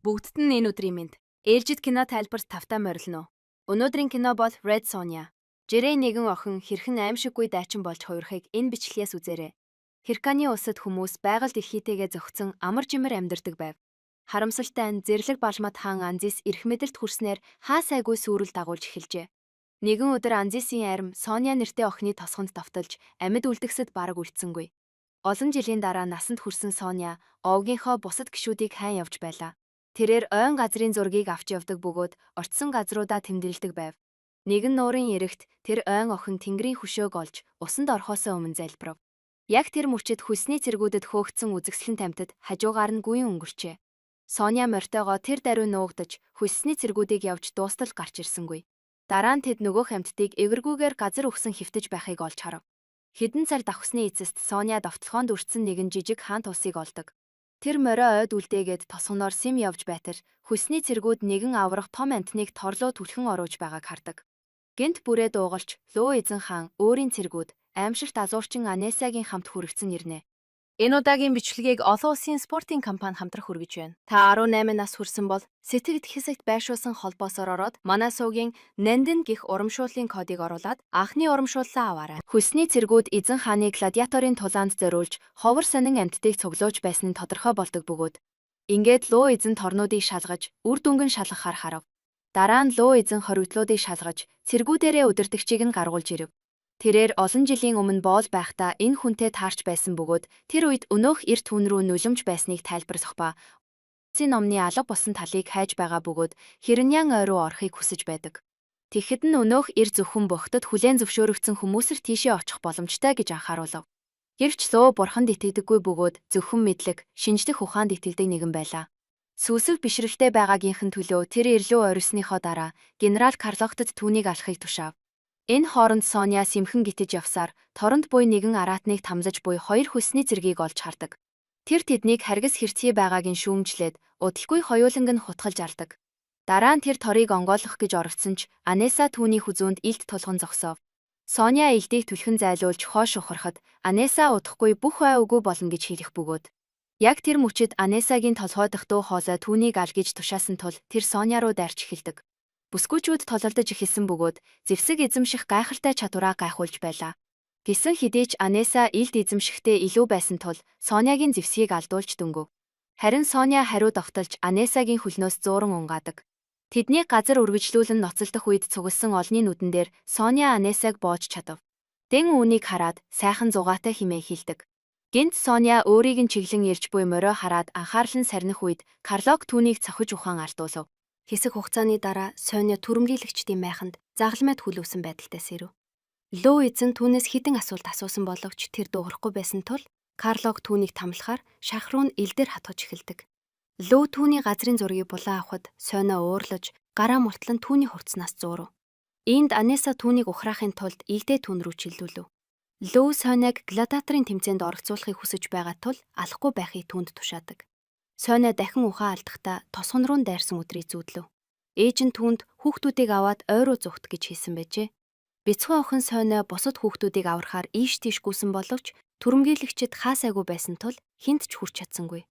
Бүгдд нь энэ өдрийн мэнд. Ээлжид кино тайлбарт тавтаа морилно. Өнөөдрийн кино бол Red Sonja. Жирэй нэгэн охин хэрхэн аимшиггүй дайчин болж хуурахыг энэ бичлэгээс үзээрэй. Хирканы улсад хүмүүс байгаль дэлхийтэйгээ зохицон амар жимэр амьдардаг байв. Харамсалтай нь Зэрлэг Балмат хаан Анзис эрх мэдэлд хүрснээр хаа сайгүй сүрэл дагуулж эхэлжээ. Нэгэн өдөр Анзисын арим Соня нэртэй охины тосгонд давталж амьд үлдгэсэд бараг үлдсэнгүй. Олон жилийн дараа насанд хүрсэн Соня овгийнхоо бусад гишүүдийг хайн явж байлаа. Тэрээр ойн газрын зургийг авч явдаг бөгөөд очсон газруудаа тэмдэглэдэг байв. Нэгэн нуурын эрэгт тэр ойн охин тэнгэрийн хөшөөг олж усанд орхосоо өмнө залбирав. Яг тэр мөчид хүсний цэргүүдэд хөөгдсөн үзэсгэлэн тамтад хажуугаар нь гүйн өнгөрчээ. Соня морьтойгоо тэр даруй нуугдаж хүссний цэргүүдийг явж дуустал гарч ирсэнгүй. Дараа нь тэд нөгөөх амьтдыг эвэргүйгээр газар өгсөн хөвтөж байхыг олж харав. Хэдэн цар давхсны эцэст Соня довтлохоонд үрдсэн нэгэн жижиг хаан тусыг олдог. Тэр морио ойд үлдээгээд тосгоноор Сим явж байтар хүсний цэргүүд нэгэн аврах том амьтныг торлоо түлхэн оруулж байгааг хардаг. Гэнт бүрээ дуугалж Луу эзэн хаан өөрийн цэргүүд аимшигт азуурчин Анесагийн хамт хүрэгцэн ирнэ. Энэ удаагийн бичлэгийг олон улсын спортын компани хамтрах хүргэж байна. Та 18 нас хүрсэн бол сэтгэгд хэсэгт байршуулсан холбоосоор ороод манай суугийн Нандин гих урамшууллын кодыг оруулаад анхны урамшууллаа аваарай. Хүсний цэргүүд эзэн хааны гладиаторын тулаанд зориулж ховор сонин амьтдыг цуглуулж байсан нь тодорхой болдог бөгөөд ингээд Луу эзэн торнуудыг шалгаж үр дүнгэн шалгахаар харав. Дараа нь Луу эзэн хоригдлуудыг шалгаж цэргүүдээрээ удирдагчийг нь гаргуулж ирэв. Тэрээр олон жилийн өмнө боол байхдаа энэ хүнтэй таарч байсан бөгөөд тэр үед өнөөх эрт хүн рүү нулимж байсныг тайлбарлах ба Зин номны алга болсон талыг хайж байгаа бөгөөд Хэрнян ой руу орохыг хүсэж байдаг. Тэгэхэд нь өнөөх эр зөвхөн бохтод хүлээн зөвшөөрөгдсөн хүмүүсэр тийшээ очих боломжтой гэж анхааруулав. Гэвч Луу бурханд итгэдэггүй бөгөөд зөвхөн мэдлэг, шинжлэх ухаанд итгэдэг нэгэн байлаа. Сүсэг бишрэлтэй байгаагийнхэн төлөө тэр ирлүү орисныхоо дараа генерал Карлогтод түүнийг алахыг тушаав. Энэ хооронд Соня сэмхэн гитэж явсаар торонд буй нэгэн араатныг тамзаж буй хоёр хүсний цэргийг олж хардаг. Тэр тэднийг харгас хэрцгий байгааг нь шүүмжлээд удалгүй хоёуланг нь хутгалж алдаг. Дараа нь тэр торыг онгойлгох гэж оролцсон ч Анеса түүний хүзүүнд илт тулган зогсов. Соня элдийг түлхэн зайлуулж хоош ухрахад Анеса удахгүй бүх ой үгүй болно гэж хэлэх бөгөөд яг тэр мөчид Анесагийн толгойдох дуу хоолой түүнийг аль гэж тушаасан тул тэр Соня руу дайрч эхэлдэг. Бүсгүйчүүд тололдож эхэлсэн бөгөөд зэвсэг эзэмших гайхалтай чадвараа гайхуулж байлаа. Гэсэн хэдий ч Анеса илд эзэмшихтэй илүү байсан тул Сонягийн зэвсгийг алдуулж дөнгөв. Харин Соня хариу довтолж Анесагийн хөлнөөс зууран унгаадаг. Тэдний газар үргэлжлүүлэн ноцолдох үед цугласан олны нүдэн дээр Соня Анесаг боож чадав. Дэн үүнийг хараад сайхан зугаатай хэмээн хэлдэг. Гэнт Соня өөрийг нь чиглэн ирж буй морио хараад анхаарлан сарних үед Карлог түүнийг цохиж ухаан алдуулав. Хэсэг хугацааны дараа Соня түрэмгийлэгчдийн майханд загалмайд хүлээвсэн байдалтай сэрв. Луу эзэн түүнээс хідэн асуулт асуусан боловч тэр дуурахгүй байсан тул Карлог түүнийг тамлахаар шах руу нь элдэр хатгаж эхэлдэг. Луу түүний газрын зургийг булан авахд Соня уурлаж гараа мултлан түүний хувцснаас зуурв. Ийнд Анеса түүнийг ухраахын тулд игдээ түүн рүү чиглүүлв. Луу Соняг гладиаторын тэмцээнд оролцуулахыг хүсэж байгаа тул алахгүй байхыг түүнд тушаадаг. Соня дахин ухаан алдахдаа тосгон руу дайрсан өдрийг зүүдлэв. Ээж нь түүнд хүүхдүүдийг аваад ой руу зүгт гэж хэлсэн байжээ. Бяцхан охин Соня бусад хүүхдүүдийг аврахаар ийш тийш гүйсэн боловч түрэмгийлэгчид хаасайгүй байсан тул хинт ч хүрч чадсангүй.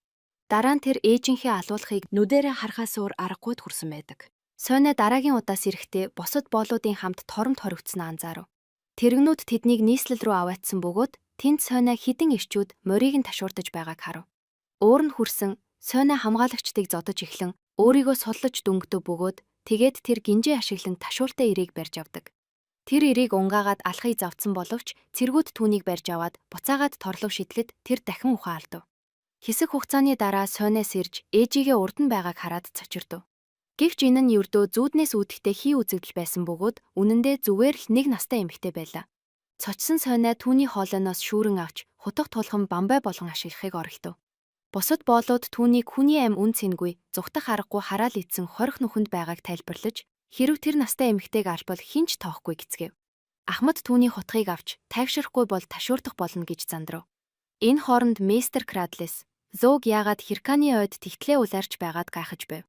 Дараа нь тэр ээжийнхээ алуулахыг нүдэрээ харахаас өөр аргагүйд хүрсэн байдаг. Соня дараагийн удаас ирэхдээ бусад боолуудын хамт торомт хоригдсноо анзаарав. Тэрэгнүүд тэднийг нийслэл рүү аваатсан бөгөөд тэнд Соня хідэн ирчүүд морийг нь ташуурдаж байгааг харав. Өөр нь хүрсэн Соня хамгаалагчдыг зодож эхлэн өөрийгөө суллаж дөнгөдөг бөгөөд тэгээд тэр гинжээ ашиглан ташууртай эрийг барьж авдаг. Тэр эрийг унгаагаад алахыг завдсан боловч цэргүүд түүнийг барьж аваад буцаагаад торлов шидлэд тэр дахин ухаан алдав. Хэсэг хугацааны дараа Соня сэрж ээжигээ урд нь байгааг хараад цочирдов. Гэвч энэ нь ердөө зүүднээс үүдхтэй хий үзэгдэл байсан бөгөөд үнэндээ зүгээр л нэг настай эмэгтэй байлаа. Цочсон Соня түүний хоолойноос шүүрэн авч хутга тулхан бамбай болгон ашиглахыг оролдов. Бусад боолууд түүнийг хүний амь үн цэнгүй зүгтах аргагүй хараал идсэн хорих нүхэнд байгааг тайлбарлаж хэрв тэр настай эмэгтэйг албал хинч тоохгүй гэцгээв. Ахмад түүний хутгийг авч тайвширахгүй бол ташуурдах болно гэж зандрав. Энэ хооронд Мейстер Крадлес Зөөг яагаад Хирканы ойд тэгтлээ улаарч байгаад гайхаж байв.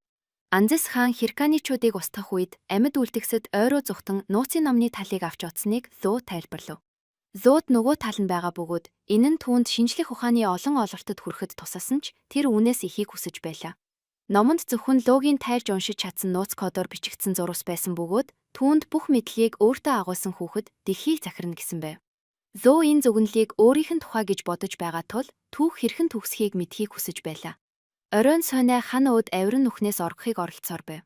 Анзис хаан Хирканичуудыг устгах үед амьд үлдгэсэд ойроо зүхтэн нууцын номны талыг авч утсныг Зөө тайлбарлав. Зууд нөгөө тал нь байгаа бөгөөд энэ нь түүнд шинжлэх ухааны олон ололтод хүрэхэд тусасан ч тэр үүнээс ихийг хүсэж байлаа. Номонд зөвхөн логийн тайлж уншиж чадсан нууц кодоор бичигдсэн зурвас байсан бөгөөд түүнд бүх мэдлэгийг өөртөө агуулсан хүүхэд дэлхийг захирна гэсэн байв. Ло энэ зөвгөнлийг өөрийнх нь тухай гэж бодож байгаа тул түүх хэрхэн төгсхийг мэдхийг хүсэж байлаа. Оройн Соня хан ууд авирын нүхнээс орохыг оролцоор байв.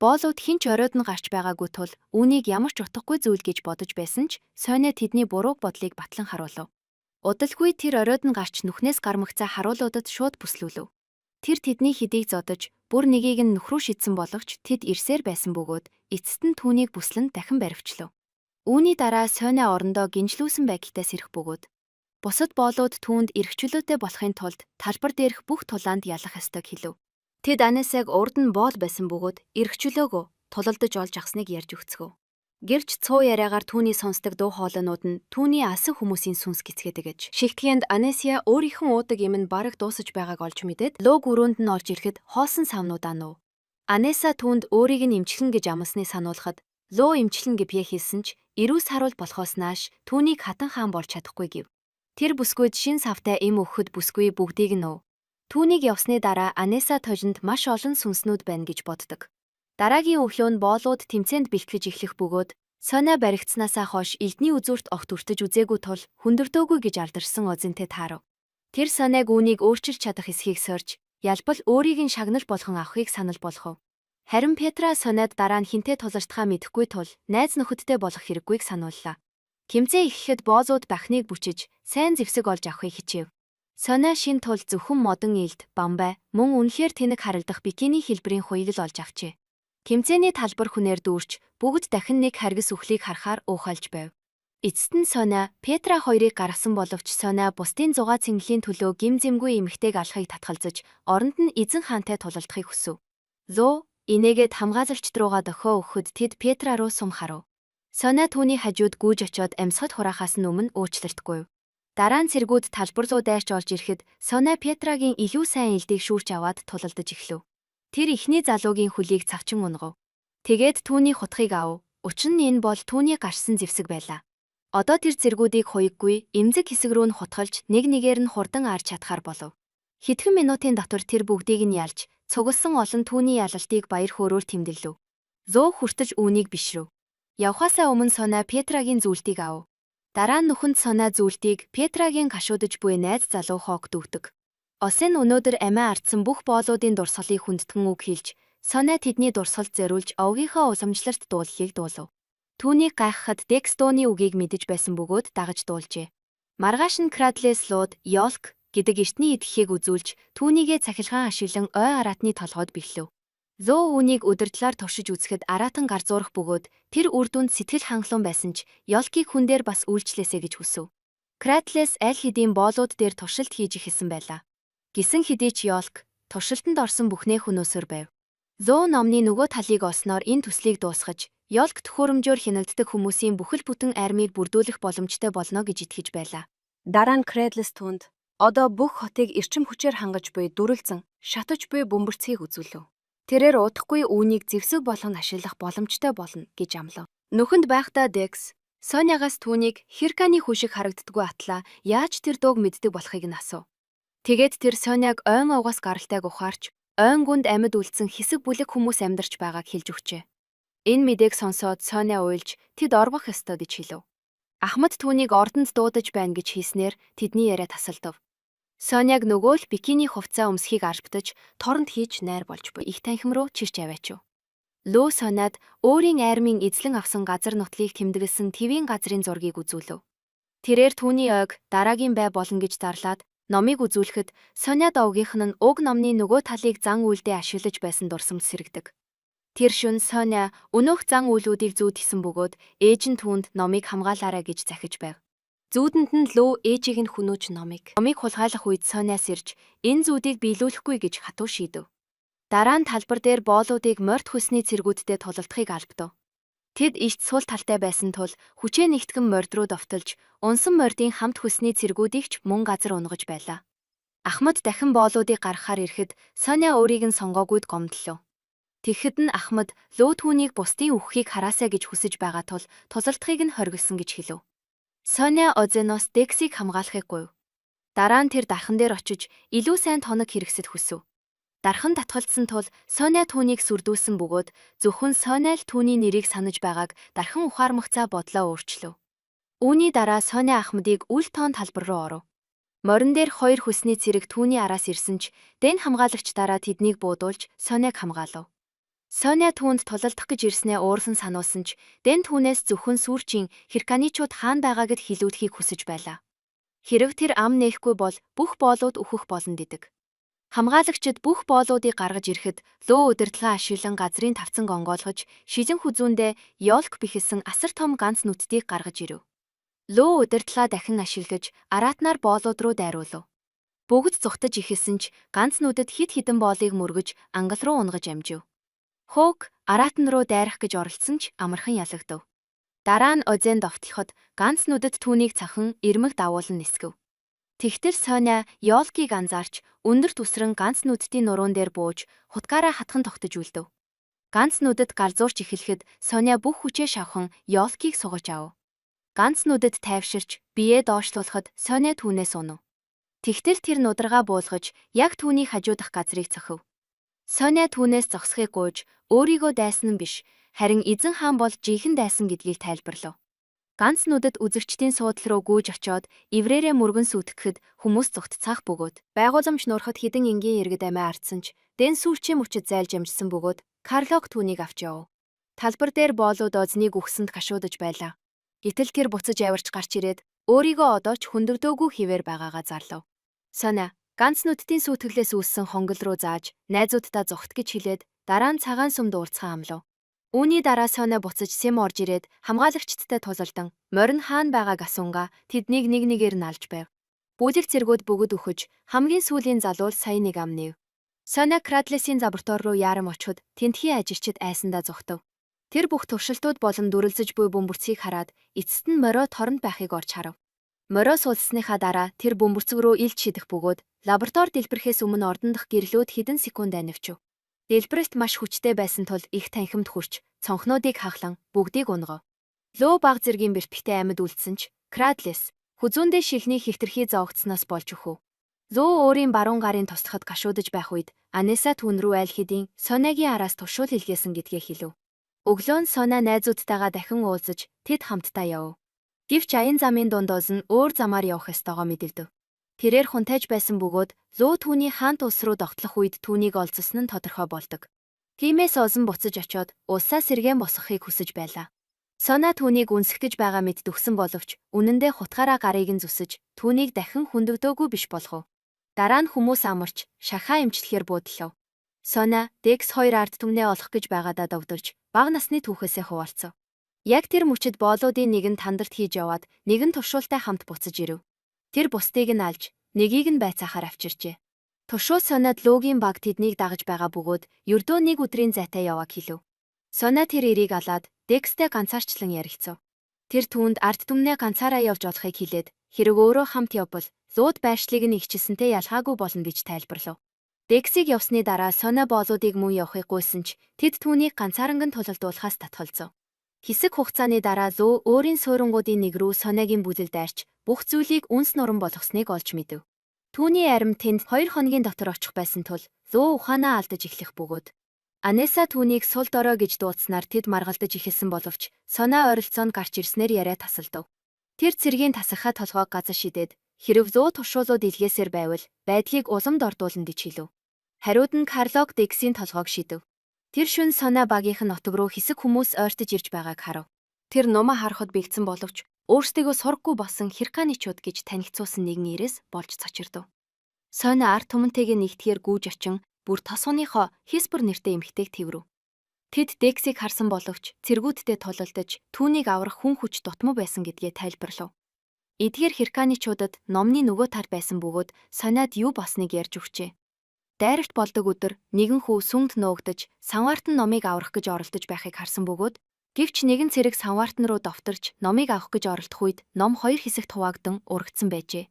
Боолууд хинч оройд нь гарч байгаагүй тул үүнийг ямар ч утгагүй зүйл гэж бодож байсан ч Соня тэдний буруу бодлыг батлан харуулв. Удалгүй тэр оройд нь гарч нүхнээс гармагцаа харуулуудад шууд бүслүүлв. Тэр тэдний хэдийг зодож, бүр нэгийг нь нөхрөө шидсэн боловч тэд ирсээр байсан бөгөөд эцэст нь түүнийг бүслэн дахин баривчлав. Үүний дараа Соня орондоо гинжлүүлсэн байгальтай сэрэх бөгөөд бусад боолууд түүнд эрхчлөөтэй болохын тулд талбар дээрх бүх тулаанд ялах ёстойг хэлв. Тэд Анесаг урд нь боол байсан бөгөөд эрхчлөөгөө тулалдаж олж авсныг ярьж өгцгөв. Гэрч цуу яриагаар түүний сонсдог дуу хоолойнууд нь түүний алсан хүмүүсийн сүнс гисгээд гэж. Шигтгэнд Анесия өөрийнх нь уудаг юм нь бараг дуусаж байгааг олж мэдээд лөө гүрөөнд нь орж ирэхэд хоосон савнуудаа нуув. Анеса түүнд өөрийг нь эмчлэн гэж амлсныг сануулхад лөө эмчлэн гэпье хэлсэн ч ирүүс харуул болохоос нааш түүнийг хатан хаан болж чадахгүй гэв. Тэр бүсгүйд шин савтай эм өгөхөд бүсгүй бүгдийг нь нуув. Түүнийг явсны дараа Анеса тожинд маш олон сүнснүүд байна гэж боддог. Дараагийн өглөө нь боолууд тэмцээнд бэлтгэж эхлэх бөгөөд Соня баригдснаасаа хойш элдний үзүүрт огт үртэж үзээгүй тул хүндөрдөөгүй гэж алдарсан Озинтэй таарав. Тэр Соняг үүнийг өөрчилж чадах эсхийг сорж, ялбал өөрийг нь шагнал болгон авахыг санал болгов. Харин Петра Соняд дараа нь хинтээ тулартахаа мэдэхгүй тул найз нөхөдтэй болох хэрэггүйг санууллаа. Тэмцээ эхлэхэд боозууд бахныг бүчиж, сайн зэвсэг олж авахыг хичээв. Соня шин тул зөвхөн модон илд, бамбай, мөн үнэхээр тэнэг харагдах бикини хэлбэрийн хуйлал олж авчээ. Тэмцээний талбар хүнээр дүүрч бүгд дахин нэг харгас үхлийг харахаар уухалж байв. Эцэст нь Соня Петра хоёрыг гаргасан боловч Соня бусдын зугаа цэнгэлийн төлөө гим зэмгүй эмэгтэйг алахыг татгалзаж оронд нь эзэн хаантай тулалдахыг хүсв. Ло инээгээд хамгаалалчд руугаа дохио өгөхөд тэд Петра руу сум харав. Соня түүний хажууд гүйж очиод амьсгал хураахаас өмнө уучлалтгүй. Дараа нь цэргүүд талбар руу дайрч олж ирэхэд Соня Петрагийн илүү сайн элдийг шүүрч аваад тулалдаж эхлэв. Тэр ихний залуугийн хөлийг цавчин унгав. Тэгээд түүний хутгийг ав. Учир нь энэ бол түүний гарсан зэвсэг байлаа. Одоо тэр цэргүүдийг хуйггүй, эмзэг хэсэг рүү нь хутгалж нэг нэгээр нь хурдан арж чадхаар болов. Хэдхэн минутын дотор тэр бүгдийг нь ялж, цугласан олон түүний ялалтыг баяр хөөрөөр тэмдэглэв. Зөө хүртэж үүнийг бишрэв. Явхаасаа өмнө Соня Петрагийн зүйлтийг ав. Дараа нь нөхөнд Соня зүйлтийг Петрагийн гашуудж буй найз залуу Хоог дүүтэг. Осин өнөөдөр амиа ардсан бүх боолуудын дурсгалыг хүндэтгэн үг хэлж, Соня тэдний дурсгалд зориулж овгийнхоо уламжлалт дуулалыг дуулав. Түүнийг гайхахад Декстоны үгийг мэдэж байсан бөгөөд дагаж дуулжээ. Маргааш нь Кратлес лууд Йолк гэдэг эртний эдхийг үзүүлж, түүнийгээ цахилгаан ашиглан ой араатны толгойд бэхлэв. Лөө үүнийг удирдлаар туршиж үзэхэд араатан гарзуурах бөгөөд тэр үр дүнд сэтгэл хангалуун байсан ч Йолкийг хүн дээр бас үйлчлээсэй гэж хүсв. Кратлес аль хэдийн боолууд дээр туршилт хийж эхэлсэн байлаа. Гисэн хэдий ч Йолк туршилтанд орсон бүхнээ хөнөөсөр байв. Лөө номны нөгөө талыг олсноор энэ төслийг дуусгаж, Йолк төхөөрөмжөөр хянагддаг хүмүүсийн бүхэл бүтэн армийг бүрдүүлэх боломжтой болно гэж итгэж байлаа. Дараа нь Кратлес түүнд одоо бүх хотыг эрчим хүчээр хангаж буй дүрэлзэн, шатаж буй бөмбөрцгийг үзүүлв. Тэрээр удахгүй үүнийг зэвсэг болгон ашиглах боломжтой болно гэж амлав. Нөхөнд байхдаа Декс Сонягаас түүнийг Хирканы хүн шиг харагддаггүй атлаа яаж тэр дууг мэддэг болохыг нь асуув. Тэгээд тэр Соняг ойн угаас гаралтайг ухаарч, ойн гүнд амьд үлдсэн хэсэг бүлэг хүмүүс амьдарч байгааг хэлж өгчээ. Энэ мэдээг сонсоод Соня уйлж тэд орбох ёстой гэж хэлв. Ахмад түүнийг ордонд дуудаж байна гэж хэлснээр тэдний яриа тасалдав. Соняг нөгөө л бикини хувцас өмсөхийг арбитаж, торонд хийж найр болж буй их танхим руу чирч аваачив. Лөө Соняд өөрийн армийн эзлэн авсан газар нутлыг тэмдэглэсэн твийн газрын зургийг үзүүлв. Тэрээр түүний ойг дараагийн бай болно гэж зарлаад номыг үзүүлэхэд Соняд овгийнх нь уг номны нөгөө талыг зан үйлдээ ашиглаж байсан дурсамж сэрэгдэг. Тэр шөнө Соня өнөөх зан үйлүүдийг зүүдсэн бөгөөд ээж нь түүнд номыг хамгаалаарай гэж захиж байв. Зүүдэнд нь Лөө ээжийг нь хүнөөж номыг хулгайлах үед Соня сэрж энэ зүүдийг биелүүлэхгүй гэж хатуу шийдэв. Дараа нь талбар дээр боолуудыг морд хөлсний цэргүүдтэй тулалдахыг албадав. Тэд ишт сул талтай байсан тул хүчээ нэгтгэн морд руу довтолж, унсан мордын хамт хөлсний цэргүүдийг ч мөн газар унгаж байлаа. Ахмад дахин боолуудыг гаргахаар ирэхэд Соня өөрийг нь сонгоогүйд гомдлоо. Тэгэхэд нь Ахмад Лөө түүнийг бусдын үххийг хараасаа гэж хүсэж байгаа тул тулалдахыг нь хоригдсон гэж хэлв. Соня Озеноос Дексийг хамгаалахыг гуйв. Дараа нь тэр дархан дээр очиж илүү сайн тоног хэрэгсэд хүсв. Дархан татгалзсан тул Соня түүнийг сүрдүүлсэн бөгөөд зөвхөн Соня л түүний нэрийг санаж байгааг дархан ухаармагцаа бодлоо өөрчлөв. Үүний дараа Соня Ахмадыг үл тоон талбар руу оров. Морин дээр хоёр хүсний цэрэг түүний араас ирсэн ч Дэн хамгаалагчдаараа тэднийг буудуулж Соняг хамгаалав. Соня түүнд тулалдах гэж ирснээ уурсан сануулсан ч Дэн түүнээс зөвхөн сүүрчийн Хирканичууд хаана байгаагд хэлүүлэхийг хүсэж байлаа. Хэрв тэр ам нээхгүй бол бүх боолууд өөхөх болно гэдэг. Хамгаалагчид бүх боолуудыг гаргаж ирэхэд лөө удирдлага ашиглан газрын тавцанг онгойлгож шижин хүзүүндээ ёлк бэхэлсэн асар том ганц нүдтийг гаргаж ирэв. Лөө удирдлага дахин ашиглаж араатнаар боолууд руу дайруулв. Бүгд зүхтаж ихэлсэн ч ганц нүдэд хид хідэн боолыг мөргөж ангал руу унгаж амжив. Хоук араатан руу дайрах гэж оролдсон ч амархан ялагдав. Дараа нь Озен довтлоход ганц нүдэд түүнийг цахан ирмэг давуулан нисгэв. Тэгтэл Соня ёлкийг анзаарч өндөр түсрэн ганц нүдтийн нуруун дээр бууж хутгаараа хатхан тогтож үлдэв. Ганц нүдэд галзуурч эхлэхэд Соня бүх хүчээ шавхан ёлкийг сугаж ав. Ганц нүдэд тайвширч биеэ доошлуулахад Соня түүнээс унав. Тэгтэл тэр нударгаа буулгаж яг түүний хажуудах газрыг цохив. Соня түүнээс зогсохыг гуйж өөрийгөө дайсан нь биш, харин эзэн хаан бол жинхэнэ дайсан гэдгийг тайлбарлав. Ганц нүдэд үзэгчдийн суудлал руу гүйж очиод иврээрээ мөргөн сүтгэхэд хүмүүс зүгтцаах бөгөөд байгууламж нурахад хідэн энгийн иргэд амиа ардсан ч Дэн сүүлчийн мөчөд зайлж амжсан бөгөөд Карлог түүнийг авч яв. Талбар дээр боолууд Озныг үхсэнд гашуудаж байлаа. Гэтэл тэр буцаж авирч гарч ирээд өөрийгөө одоо ч хөндөгдөөгүй хിവэр байгаагаа зарлав. Соня ганц нүдтийн сүйтгэлээс үүссэн хонгол руу зааж найзуудтай зүхт гэж хэлээд дараа нь цагаан сүмд уурцхан амлав. Үүний дараа Соня буцаж Сэм орж ирээд хамгаалагчдтай тулалдан морин хаана байгааг асуунгаа тэднийг нэг нэгээр нь алж байв. Бүлэг цэргүүд бүгд үхэж хамгийн сүүлийн залуул сая нэг ам нэв. Соня Крадлесийн лаборатори руу яарам очход тентхийн ажилчид айсандаа зүхтав. Тэр бүх туршилтууд болон дүрлзэж буй бөмбөрцгийг хараад эцэст нь морио торонд байхыг орж харав. Морио сулсныхаа дараа тэр бөмбөрцөг рүү илж шидэх бөгөөд лаборатори дэлбэрэхээс өмнө ордон дахь гэрлүүд хэдэн секунд анивчв. Дэлбэрэлт маш хүчтэй байсан тул их танхимд хүрч цонхнуудыг хаглан бүгдийг унгав. Лөө баг зэргийн бэртгтэй амьд үлдсэн ч Крадлес хүзүүндээ шилний хэтэрхий зоогдсноос болж өхөв. Лөө өөрийн баруун гарын туслахад гашуудаж байх үед Анеса түүн рүү айл хэдийн Сонягийн араас тушуул илгээсэн гэдгээ хэлв. Өглөө нь Соня найзуудтайгаа дахин уулзаж тэд хамтдаа яв. Гэвч аян замын дундоос нь өөр замаар явах ёстойгоо мэдэгдэв. Тэрээр хунтайж байсан бөгөөд лөө түүний хаант улс руу тогтлох үед түүнийг олзсон нь тодорхой болдог. Тиймээс Озон буцаж очиод улсаа сэргээн босгохыг хүсэж байлаа. Соня түүнийг үнсгэж байгаа мэд дүгсэн боловч үнэндээ хутгаараа гарыг нь зүсэж түүнийг дахин хөндөгдөөгүй биш болгов. Дараа нь хүмүүс амарч шахаа эмчлэхээр буудлав. Соня Декс хоёр ард түмнээ олох гэж байгаадаа довдолж бага насны түүхээсээ хуваалцав. Яг тэр мөчөд боолуудын нэг нь тандарт хийж яваад нэг нь туршуултай хамт буцаж ирэв. Тэр бусдыг нь алж нэгийг нь байцаахаар авчирчээ. Туршуул Соняд лөөгийн баг тэднийг дагаж байгаа бөгөөд ердөө нэг өдрийн зайтай явааг хэлв. Соня тэр эрийг алаад Декстэй ганцаарчлан ярилцав. Тэр түүнд ард түмнээ ганцаараа явж олохыг хэлээд хэрэг өөрөө хамт явбал лууд байршлыг нь ихчилсэнтэй ялгаагүй болно гэж тайлбарлав. Дексийг явсны дараа Соня боолуудыг мөн явахыг гуйсан ч тэд түүнийг ганцааранган тулалдуулахаас татгалзав. Хэсэг хугацааны дараа лөө өөрийн суурингуудын нэг рүү Сонягийн бүлэл дайрч бүх зүйлийг үнс нуран болгосныг олж мэдэв. Түүний арим тэнд 2 хоногийн дотор очих байсан тул лөө ухаанаа алдаж эхлэх бөгөөд Анеса түүнийг сул дорой гэж дуудснаар тэд маргалдаж эхэлсэн боловч Соня ойролцоонд гарч ирснээр яриа тасалдав. Тэр цэргийн тасархай толгойг газар шидээд хэрв лөө туршуулууд илгээсээр байвал байдлыг уламд ордуулна гэж хэлв. Хариуд нь Карлог Дексийн толгойг шидэв. Тэр шөнө Соня багийнх нь нутаг руу хэсэг хүмүүс ойртож ирж байгааг харав. Тэр нумаа харахад бэлдсэн боловч өөрсдийгөө сурггүй болсон Хирканичууд гэж танигдсуусан нэгэн ирээс болж цочирдов. Соня ард түмэнтэйгээ нэгтгэхээр гүйж очин бүр тосгоныхоо Хиспер нэртэй эмэгтэйг тэврэв. Тэд Дексийг харсан боловч цэргүүдтэй тулалдаж түүнийг аврах хүн хүч дутмаг байсан гэдгээ тайлбарлав. Эдгээр Хирканичуудад номны нөгөө тал байсан бөгөөд Соняд юу болсныг ярьж өгчээ. Дайрагт болдог өдөр нэгэн хүү сүмд нуугдаж Санваартан номыг аврах гэж оролдож байхыг харсан бөгөөд гэвч нэгэн цэрэг Санваартан руу довторч номыг авах гэж оролдох үед ном 2 хэсэгт хуваагдан урагдсан байжээ.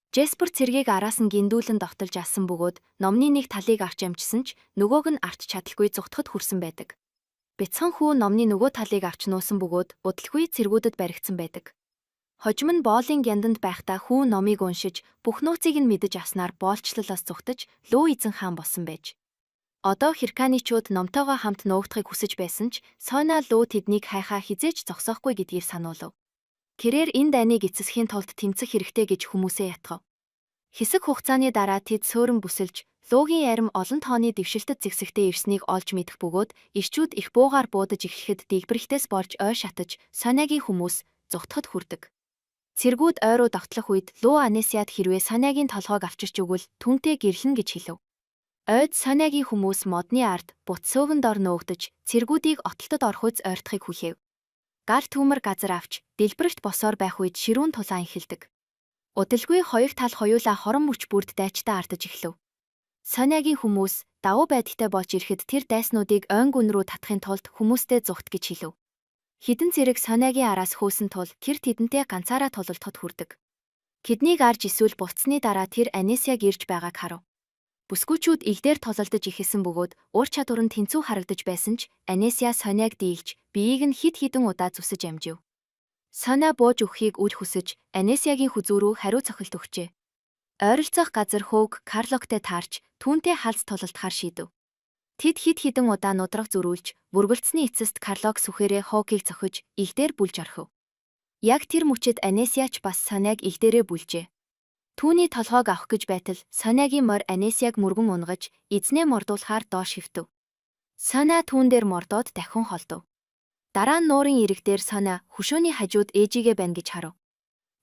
Джеспер цэргийг араас нь гиндүүлэн довтолж алсан бөгөөд номны нэг талыг авч амжсан ч нөгөөг нь арч чадалгүй зүгтхэд хүрсэн байдаг. Бяцхан хүү номны нөгөө талыг авч нуусан бөгөөд удалгүй цэргүүдэд баригдсан байдаг. Хожим нь боолын гянданд байхдаа хүү номыг уншиж бүх нууцыг нь мэдэж авснаар боолчлолоос зүгтэж лөө эзэн хаан болсон байж. Одоо Хирканичууд номтойгоо хамт нуугдахыг хүсэж байсан ч Соня Луу тэднийг хайхаа хизээж зогсоохгүй гэдгийг сануулв. Тэрээр энэ дайныг эцэсхийн тулд тэмцэх хэрэгтэй гэж хүмүүсээ ятгав. Хэсэг хугацааны дараа тэд сөөрөн бүсэлж, Луугийн ярим олон тооны дэвшилтэд зэгсэгтэй ирснийг олж мэдэх бөгөөд ирчүүд их буугаар буудаж эхлэхэд дээгбэрэхтээс болж ой шатаж, Сонягийн хүмүүс зүгтход хүрдэг. Цэргүүд ойруу давтлах үед Луу Анесиад хэрвээ Сонягийн толгойг авчирч өгвөл түнтэй гэрлэн гэж хэлв. Ойд Сонягийн хүмүүс модны ард бут сөөвөн дор нөөгдөж, цэргүүдийг отолтод орох үз ойртохыг хүлээв. Гар түүмэр газар авч, дэлбэрэгт босоор байх үед ширүүн тулаан эхэлдэг. Удалгүй хоёрт тал хоёулаа хорон мөч бүрд дайчдаа ардаж эхлэв. Сонягийн хүмүүс давуу байдагтай болж ирэхэд тэр дайснуудыг ойн гүн рүү татахын тулд хүмүүстэй зүгт гэж хэлв. Хідэн зэрэг Сонягийн араас хөөсөн тул тэр тэдэнтэй ганцаараа тулалдахад хүрдэг. Тэднийг арж эсвэл буцсны дараа тэр Анесиаг ирж байгааг харав. Бүсгүүчүүд игдээр тулалдаж ихэлсэн бөгөөд ур чадвар нь тэнцүү харагдаж байсан ч Анесиа Соняг дийлж, биеийг нь хид хідэн удаа зүсэж амжив. Соня бууж өгөхийг үл хүсэж, Анесиагийн хүзүү рүү хариу цохилт өгчээ. Ойролцох газар хөөг Карлоктэй таарч, түүнтэй халз тулалдахаар шийдэв. Тэд хид хідэн удаа нудраг зөрүүлж, бүргэлдсэний эцэст Карлок сүхээрээ хоогийг зохиж, игдээр бүлж орхив. Яг тэр мөчөд Анесиач бас Соняг игдээрээ бүлжээ. Түүний толгойг авах гэж байтал Сонягийн морь Анесиаг мөргөн унгаж, эзнээ мордуулахаар доош хөвтөв. Соня түүн дээр мордоод дахин холдов. Дараа нь нуурын ирэг дээр Соня хөшөөний хажууд ээжигээ байна гэж харав.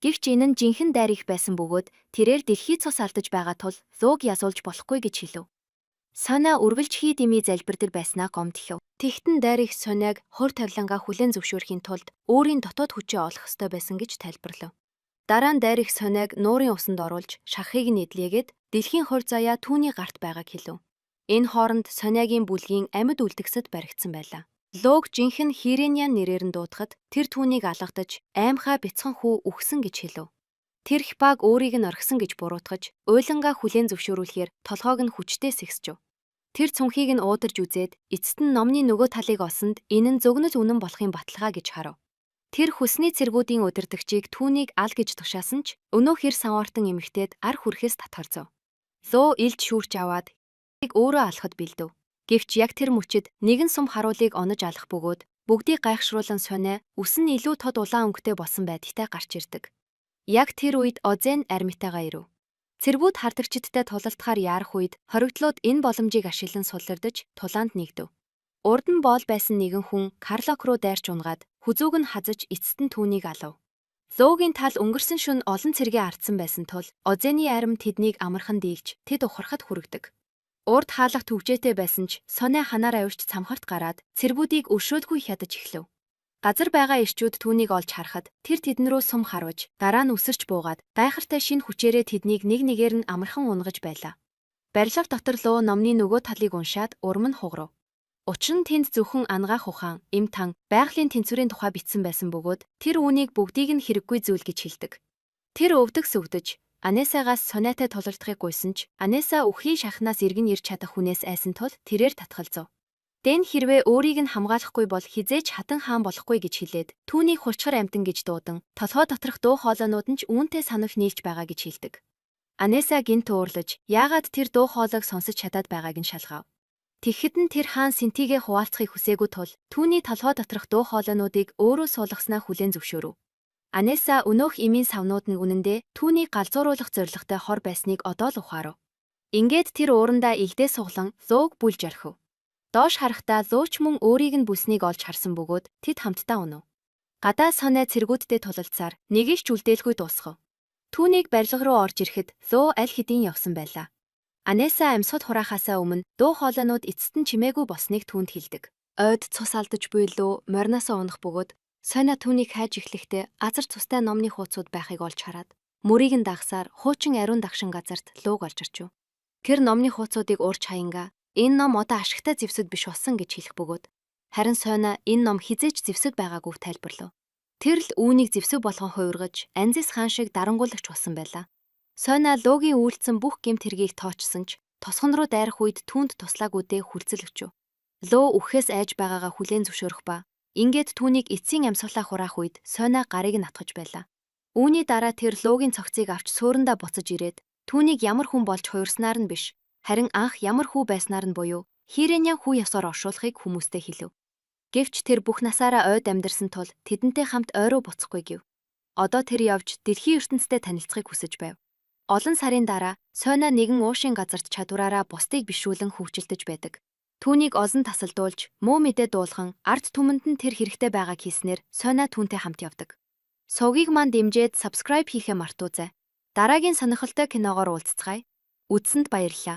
Гэвч энэ нь жинхэнэ дайр их байсан бөгөөд тэрээр дэлхий цус алдаж байгаа тул Лууг язуулж болохгүй гэж хэлв. Соня үргэлж хий дими залбир дээр байснаа гомдлов. Тэгтэн дайр их Соняг хор тавилангаа хүлээн зөвшөөрөхийн тулд өөрийн дотоод хүчээ олох ёстой байсан гэж тайлбарлав. Дараа нь дайр их Соняг нуурын усанд оруулж шахахыг нь эдлээгээд дэлхийн хорь заяа түүний гарт байгааг хэлв. Энэ хооронд Сонягийн бүлгийн амьд үлдгэсэд баригдсан байлаа. Лууг жинхэнэ Хирениан нэрээр нь дуудахад тэр түүнийг алгадаж аймхаа бяцхан хүү үхсэн гэж хэлв. Тэр Хипаг өөрийг нь орхисон гэж буруутгаж уйлангаа хүлээн зөвшөөрүүлэхээр толгойг нь хүчтэй сэгсжв. Тэр цүнхийг нь уударж үзээд эцэст нь номны нөгөө талыг олсонд энэ нь зөгнөж үнэн болохын баталгаа гэж харав. Тэр хүсний цэргүүдийн удирдагчийг түүнийг ал гэж тушаасан ч өнөө хэр саваартан эмэгтэйд ар хүрхээс татгалзав. Луу илд шүүрч аваад өөрөө алахад бэлдэв. Гэвч яг тэр мөчөд нэгэн сум харуулыг онож алах бөгөөд бүгдийг гайхшруулан Соня үс нь илүү тод улаан өнгөтэй болсон байдагтай гарч ирдэг. Яг тэр үед Озен армитайгаа ирэв. Цэргүүд хардагчдтай тулалдахаар яарах үед хоригдлууд энэ боломжийг ашиглан суллардаж тулаанд нэгдэв. Урд нь боол байсан нэгэн хүн Карлок руу дайрч унгаад хүзүүг нь хазаж эцэст нь түүнийг алав. Луугийн тал өнгөрсөн шөнө олон цэргээ ардсан байсан тул Озены арим тэднийг амархан дийлж тэд ухрахад хүргэдэг. Урд хаалга төвжээтэй байсан ч Соня ханаар авирч цамхарт гараад цэргүүдийг өршөөлгүй хядаж эхлэв. Газар байгаа ирчүүд түүнийг олж харахад тэр тэдэн рүү сум харваж дараа нь үсэрч буугаад гайхалтай шинэ хүчээрээ тэднийг нэг нэгээр нь амархан унгаж байлаа. Барилга дотор Луу номны нөгөө талыг уншаад урам нь хугарав. Учир нь тэнд зөвхөн ангаах ухаан, эм тан, байгалийн тэнцвэрийн тухай бичсэн байсан бөгөөд тэр үүнийг бүгдийг нь хэрэггүй зүйл гэж хэлдэг. Тэр өвдөг сүгдэж Анесагаас Сонятай тулалдахыг гуйсан ч Анеса үхий шахнаас иргэн ирж чадах хүнээс айсан тул тэрээр татгалзав. Дэн хэрвээ өөрийг нь хамгаалахгүй бол хизээч хатан хаан болохгүй гэж хэлээд түүнийг хурцгар амтан гэж дуудан толгой доторх дуу хоолойнууд нь ч үүнтэй санах нийлж байгаа гэж хэлдэг. Анеса гинт уурлаж яагаад тэр дуу хоолойг сонсож чадаад байгааг нь шалгав. Тэгэхэд нь тэр хаан Синтигээ хуваалцахыг хүсээгүй тул түүний толгой доторх дуу хоолойнуудыг өөрөө суулгаснаа хүлээн зөвшөөрөв. Анеса өнөөх эмийн савнууд нь үнэндээ түүнийг галзууруулах зорилготой хор байсныг одоо л ухаарав. Ингээд тэр уурандаа игдээ суглан Лууг бүлж орхив. Доош харахтаа Лууч мөн өөрийг нь бүснийг олж харсан бөгөөд тэд хамтдаа унав. Гадаа Соня цэргүүдтэй тулалдсаар нэгийг ч үлдээлгүй дуусгав. Түүнийг барилга руу орж ирэхэд Луу аль хэдийн явсан байлаа. Анеса амьсгал хураахаасаа өмнө дуу хоолойнууд эцэст нь чимээгүй болсныг түүнд хэлдэг. Ойд цус алдаж буй Луу морьноосоо унах бөгөөд Соня түүнийг хайж эхлэхдээ азар цустай номны хуудсууд байхыг олж хараад мөрийг нь дагсаар хуучин ариун дагшин газарт Лууг олж ирчв. Тэр номны хуудсуудыг уурч хаянга энэ ном одоо ашигтай зэвсэг биш болсон гэж хэлэх бөгөөд харин Соня энэ ном хизээч зэвсэг байгаагүй тайлбарлав. Тэр л үүнийг зэвсэг болгон хувиргаж Анзис хаан шиг дарангуулагч болсон байлаа. Соня Луугийн үйлдсэн бүх гэмт хэргийг тоочсон ч тосгон руу дайрах үед түүнд туслаагүйдээ хүлцэл өчв. Луу үхээс айж байгаагаа хүлээн зөвшөөрөх ба ингээд түүнийг эцсийн амьсгалаа хураах үед Соня гарыг нь атгаж байлаа. Үүний дараа тэр Луугийн цогцыг авч суурандаа буцаж ирээд түүнийг ямар хүн болж хуурснаар нь биш, харин анх ямар хүү байснаар нь буюу Хирэнян хүү ёсоор оршуулахыг хүмүүстэй хэлв. Гэвч тэр бүх насаараа ойд амьдарсан тул тэдэнтэй хамт ойроо буцахгүй гэв. Одоо тэр явж дэлхийн ертөнцтэй танилцахыг хүсэж байв. Олон сарын дараа Сойна нэгэн уушин газарт чадвараараа бусдыг бишүүлэн хөгжилдөж байдаг. Түүнийг олон тасалдуулж, муу мэдээ дуулхан, ард түмэнд нь тэр хэрэгтэй байгааг хэлснээр Сойна түүнтэй хамт явдаг. Сувгийг маань дэмжиж subscribe хийхээ мартуузай. Дараагийн сонирхолтой киногоор уулзцгаая. Үзсэнд баярлалаа.